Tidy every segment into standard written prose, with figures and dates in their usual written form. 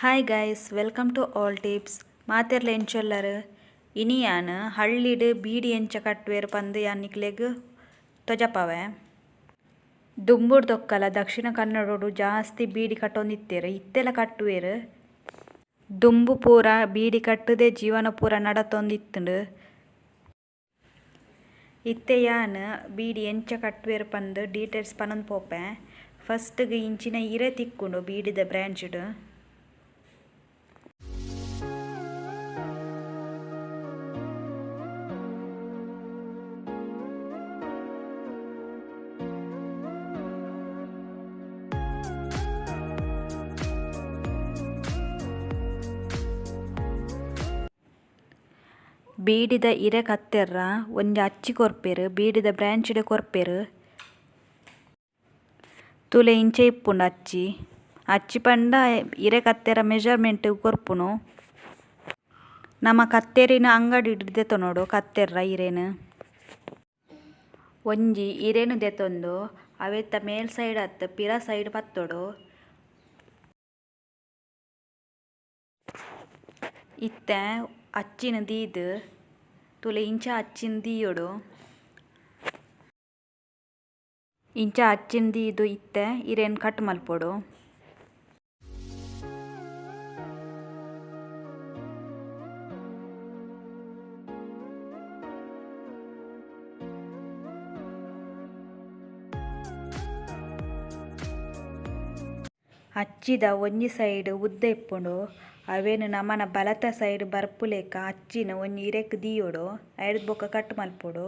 Hi guys, welcome to all tips. ಮಾತೆರ್ಲ ಎಂಚೊಲ್ಲರು ಇನಿ ಯಾನು ಹಳ್ಳಿಡ್ ಬೀಡಿ ಎಂಚ ಕಟ್ಟುವೆರು ಪಂದು ಯಾನಿಕ್ಲೆಗ್ ತೊಜಪವೆ. ದುಂಬುಡು ತೊಕ್ಕಲ ದಕ್ಷಿಣ ಕನ್ನಡೋಡು ಜಾಸ್ತಿ ಬೀಡಿ ಕಟ್ಟೊಂದಿತ್ತೇರು ಇತ್ತೆಲ ಕಟ್ಟುವೆರು. ದುಂಬು ಪೂರ ಬೀಡಿ ಕಟ್ಟುದೇ ಜೀವನ ಪೂರ ನಡತೊಂದಿತ್ತುಂಡು. ಇತ್ತೆ ಯಾನು ಬೀಡಿ ಎಂಚ ಕಟ್ಟುವೆರು ಪಂದು ಡೀಟೇಲ್ಸ್ ಪನೊಂದು ಪೋಪೆ. ಫಸ್ಟ್ಗೆ ಇಂಚಿನ ಇರೆ ತಿಕ್ಕುಂಡು ಬೀಡಿದ ಬ್ರ್ಯಾಂಚ್ಡ್. ಬೀಡಿದ ಇರೆ ಕತ್ತೆರ್ರ ಒಂಜಿ ಅಚ್ಚಿ ಕೊರ್ಪೆರು ಬೀಡಿದ ಬ್ರ್ಯಾಂಚ್ಡ್ ಕೊರ್ಪೆರು. ತುಲೆ ಇಂಚೆ ಇಪ್ಪುಂಡು ಅಚ್ಚಿ ಪಂಡ ಇರೆ ಕತ್ತೆರ ಮೆಜರ್ಮೆಂಟ್ ಕೊರ್ಪುನು. ನಮ್ಮ ಕತ್ತೆರಿನ ಅಂಗಡಿ ದೆತೊನೋಡು ಕತ್ತೆರ್ರ ಇರೆನು. ಒಂಜಿ ಇರೆನು ದೆತೊಂದು ಅವೆತ್ತ ಮೇಲ್ ಸೈಡ್ ಅತ್ತ ಪಿರ ಸೈಡ್ ಪತ್ತೋಡು. ಇತ್ತೆ ಅಚ್ಚಿನ ದೀದು ತುಲೆ ಇಂಚ ಅಚ್ಚಿನ ದೀಯೋಡು. ಇಂಚ ಅಚ್ಚಿನ ದೀದು ಇತ್ತೆ ಇರೇನು ಕಟ್ ಮಲ್ಪೊಡು. ಅಚ್ಚಿದ ಒಂಜಿ ಸೈಡ್ ಉದ್ದ ಇಪ್ಪುಂಡು ಅವೇನು ನಮನ ಬಲತ ಸೈಡ್ ಬರ್ಪುಲೆಕ ಅಚ್ಚಿನ ಒಂಜಿ ಇರೆಕ್ ದೀಯೋಡು ಐಡ್ ಬೊಕ್ಕ ಕಟ್ ಮಲ್ಪೊಡು.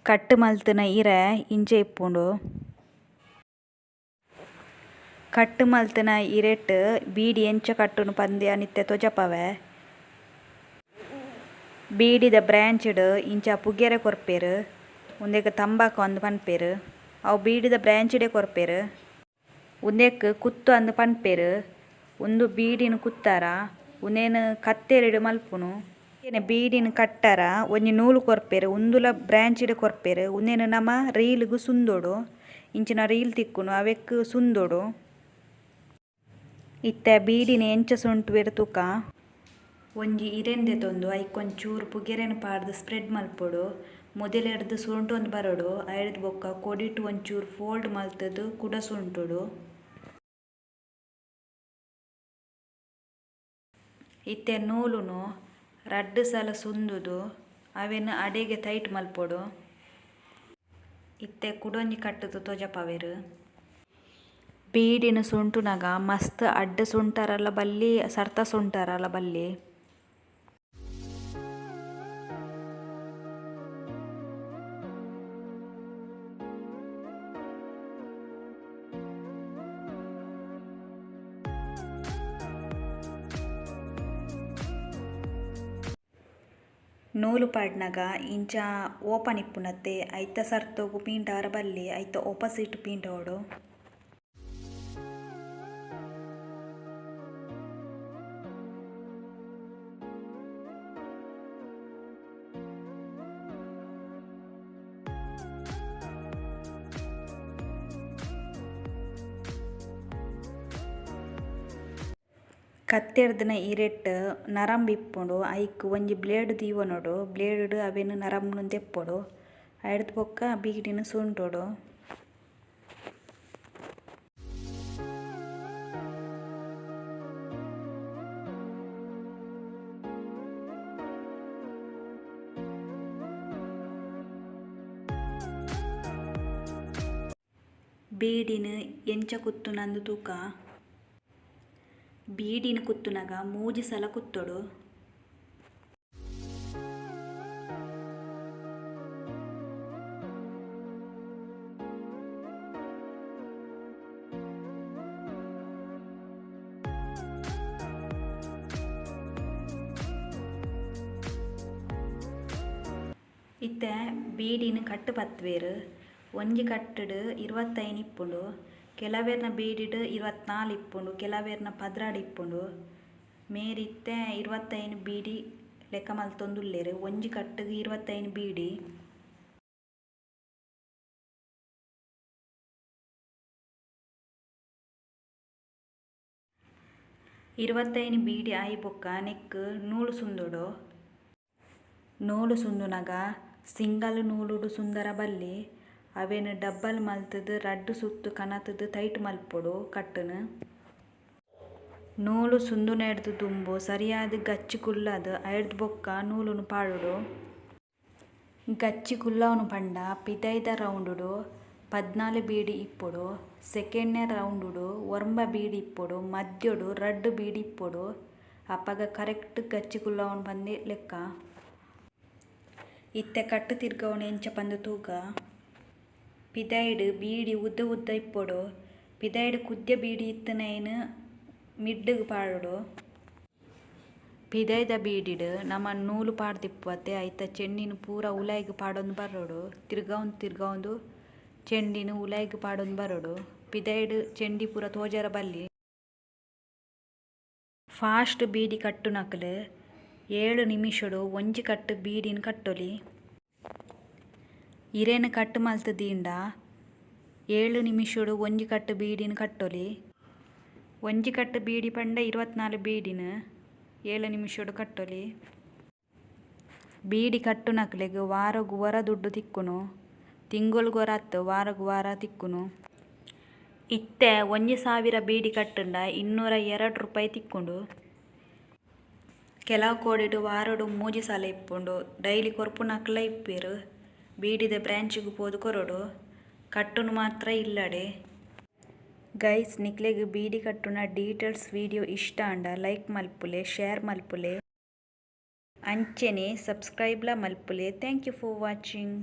ಕಟ್ ಮಲ್ತನ ಇರೆ ಇಂಚೆ ಇಪ್ಪುಂಡು. ಕಟ್ ಮಲ್ತನ ಇರೆಟ್ ಬೀಡಿ ಎಂಚ ಕಟ್ಟುನು ಪಂದ್ಯ ನಿತ್ಯ ತೊಜಪವೆ. ಬೀಡಿದ ಬ್ರ್ಯಾಂಚ್ಡ್ ಇಂಚ ಪುಗೆರೆ ಕೊರ್ಪೆರು ಉಂದೆಗ್ ತಂಬಾಕು ಅಂದು ಪನ್ಪೆರು. ಅವು ಬೀಡಿದ ಬ್ರ್ಯಾಂಚ್ಡೆ ಕೊರ್ಪೆರು. ಉಂದೆಕ್ ಕುತ್ತು ಅಂದು ಪನ್ಪೆರು. ಒಂದು ಬೀಡಿನ ಕುತ್ತಾರ ಉಂದೇನು ಕತ್ತೆರಿಡು ಮಲ್ಪುನು. ಬೀಡಿನ ಕಟ್ಟಾರ ಒಂಜಿ ನೂಲು ಕೊರ್ಪೆರು ಉಂದುಲ ಬ್ರ್ಯಾಂಚ್ಡ್ ಕೊರ್ಪೆರು. ಉಂದೇನು ನಮ ರೀಲ್ಗ್ ಸುಂದೋಡು ಇಂಚಿನ ರೀಲ್ ತಿಕ್ಕುನು ಅವೆಕ್ ಸುಂದೋಡು. ಇತ್ತೆ ಬೀಡಿನ ಎಂಚ ಸುಂಟುವೆರು ತೂಕ ಒಂಜಿ ಇರೆಂದೆತೊಂದು ಐಕೊಂಚೂರು ಪುಗೆರೆನ ಪಾಡ್ದು ಸ್ಪ್ರೆಡ್ ಮಲ್ಪೊಡು. ಮೊದಲೆಡ್ದು ಸುಂಟೊಂದು ಬರೋಡು ಐಡ್ ಬೊಕ್ಕ ಕೊಡಿಟು ಒಂಚೂರು ಫೋಲ್ಡ್ ಮಲ್ತದು ಕುಡ ಸುಂಟುಡು. ಇತ್ತೆ ನೂಲುನು ರಡ್ಡು ಸಲ ಸುಂದುದು ಅವೆನು ಅಡೆಗೆ ಟೈಟ್ ಮಲ್ಪೊಡು. ಇತ್ತೆ ಕುಡೊಂಜಿ ಕಟ್ಟುದು ತೊಜಪವೆರು. ಬೀಡಿನ ಸುಂಟುನಗ ಮಸ್ತ್ ಅಡ್ಡ ಸುಂಟರಲ್ಲ ಬಲ್ಲಿ ಸರ್ತ ಸುಂಟರಲ್ಲ ಬಲ್ಲಿ. ನೂಲು ಪಾಡ್ನಾಗ ಇಂಚ ಓಪನ್ ಇಪ್ಪುನತ್ತೆ ಐತ ಸರ್ತೋಗು ಪೀಂಟಾರ ಬಲ್ಲಿ ಐತ ಒಪಸಿಟ್ ಪೀಂಟೋಡು. ಕತ್ತೆರ್ದಿನ ಇರೆಟ್ ನರಂಬ್ ಇಪ್ಪುಂಡು ಐಕ್ ಒಂಜಿ ಬ್ಲೇಡ್ ದೀವೊನೋಡು ಬ್ಲೇಡ್ ಅವೆನು ನರಂಬ್ನು ತೆಪ್ಪೊಡು ಐಡ್ದು ಬೊಕ್ಕ ಬೀಡಿನ ಸುಂಟೋಡು. ಬೀಡಿನ ಎಂಚ ಕುತ್ತುನಂದು ತೂಕ ಬೀಡಿನ ಕುತ್ತುನಗ 3 ಸಲ ಕುತ್ತೋಡು. ಇತ್ತೆ ಬೀಡಿನ ಕಟ್ಟು ಪತ್ವೇರು ಒಂಜಿ ಕಟ್ಟುಡು 25 ಇಪ್ಪುಂಡು. ಕೆಲವೇರ್ನ ಬೀಡಿಡ್ 24 ಇಪ್ಪುಂಡು ಕೆಲವೇರ್ನ 16 ಇಪ್ಪುಂಡು. ಮೇರಿತ್ತೆ 25 ಬೀಡಿ ಲೆಕ್ಕ ಮಲ್ತೊಂದುಲ್ಲೆರ್. ಒಂಜಿ ಕಟ್ಟುಗ್ 25 ಬೀಡಿ. ಇರುವತ್ತೈನು ಬೀಡಿ ಆಯಿ ಬೊಕ್ಕ ನೆಕ್ ನೂಲು ಸುಂದುಡು. ನೂಲು ಸುಂದುನಗ ಸಿಂಗಲ್ ನೂಲುಡು ಸುಂದರ ಬಲ್ಲಿ ಅವೆನ್ ಡಬ್ಬಲ್ ಮಲ್ತುದು ರಡ್ಡು ಸುತ್ತು ಕನತುದು ಟೈಟ್ ಮಲ್ಪೊಡು ಕಟ್ಟುನು. ನೂಲು ಸುಂದುನೆಡ್ದು ದುಂಬು ಸರಿಯಾದ ಗಚ್ಚಿ ಕುಲ್ಲದು ಐಡ್ದು ಬೊಕ್ಕ ನೂಲುನು ಪಾಡುಡು. ಗಚ್ಚಿ ಕುಲ್ಲವನು ಪಂಡ ಪಿದೈದ ರೌಂಡುಡು 14 ಬೀಡಿ ಇಪ್ಪೊಡು. ಸೆಕೆಂಡ್ನೆ ರೌಂಡುಡು 9 ಬೀಡಿ ಇಪ್ಪೊಡು. ಮಧ್ಯಡು ರಡ್ಡು ಬೀಡಿ ಇಪ್ಪೊಡು. ಅಪ್ಪಗ ಕರೆಕ್ಟ್ ಗಚ್ಚಿ ಕುಲ್ಲವನು ಪಂದೆ ಲೆಕ್ಕ. ಇತ್ತೆ ಕಟ್ಟು ತಿರ್ಗವನು ಎಂಚ ಪಂದು ತೂಕ. ಪಿದೈಡ್ ಬೀಡಿ ಉದ್ದ ಉದ್ದ ಇಪ್ಪೊಡು. ಪಿದೈಡ್ ಕುದ್ಯ ಬೀಡಿ ಇತ್ತನೇನು ಮಿಡ್ಡುಗು ಪಾಡುಡು. ಪಿದೈದ ಬೀಡಿಡ್ ನಮ ನೂಲು ಪಾಡ್ದಿಪ್ಪುವತ್ತೆ ಐತ ಚೆಂಡಿನ ಪೂರ ಉಲಾಯಿಗೆ ಪಾಡೊಂದು ಬರೋಡು. ತಿರ್ಗವಂದು ಚೆಂಡಿನ ಉಲಾಯಿಗೆ ಪಾಡೊಂದು ಬರೋಡು. ಪಿದೈಡ್ ಚೆಂಡಿ ಪೂರ ತೋಜರ ಬಲ್ಲಿ ಫಾಸ್ಟ್ ಬೀಡಿ ಕಟ್ಟುನಕ್ಲು 7 ನಿಮಿಷಡು ಒಂಜಿ ಕಟ್ಟು ಬೀಡಿನ ಕಟ್ಟೊಲಿ. ಇರೇನು ಕಟ್ಟು ಮಲ್ತದೀಂಡ 7 ನಿಮಿಷಡು ಒಂಜಿ ಕಟ್ಟು ಬೀಡಿನ ಕಟ್ಟೊಲಿ. ಒಂಜಿ ಕಟ್ಟು ಬೀಡಿ ಪಂಡ 24 ಬೀಡಿನ 7 ನಿಮಿಷಡು ಕಟ್ಟೊಲಿ. ಬೀಡಿ ಕಟ್ಟುನಕ್ಲೆಗ್ ವಾರಗು ವರ ದುಡ್ಡು ತಿಕ್ಕುನು. ತಿಂಗೊಳ್ಗೊರ ಅತ್ತು ವಾರಗು ವಾರ ತಿಕ್ಕುನು. ಇತ್ತೆ 1000 ಬೀಡಿ ಕಟ್ಟುಂಡ 202 ರೂಪಾಯಿ ತಿಕ್ಕುಂಡು. ಕೆಲವು ಕೋಡಿಡು ವಾರಡು 3 ಸಲ ಇಪ್ಪುಂಡು. ಡೈಲಿ ಕೊರ್ಪುನಕ್ಲ ಇಪ್ಪೇರು. ಬೀಡಿದ ಬ್ರಾಂಚಿಗು ಪೋದು ಕೊರಡು. ಕಟ್ಟುನು ಮಾತ್ರ ಇಲ್ಲಡೆ. ಗೈಸ್ ನಿಕ್ಲೆಗ್ ಬೀಡಿ ಕಟ್ಟುನ ಡೀಟೇಲ್ಸ್ ವಿಡಿಯೋ ಇಷ್ಟ ಅಂಡ ಲೈಕ್ ಮಲ್ಪುಲೆ ಶೇರ್ ಮಲ್ಪುಲೆ ಅಂಚೆನೆ ಸಬ್ಸ್ಕ್ರೈಬ್ಲ ಮಲ್ಪುಲೆ. Thank you for watching.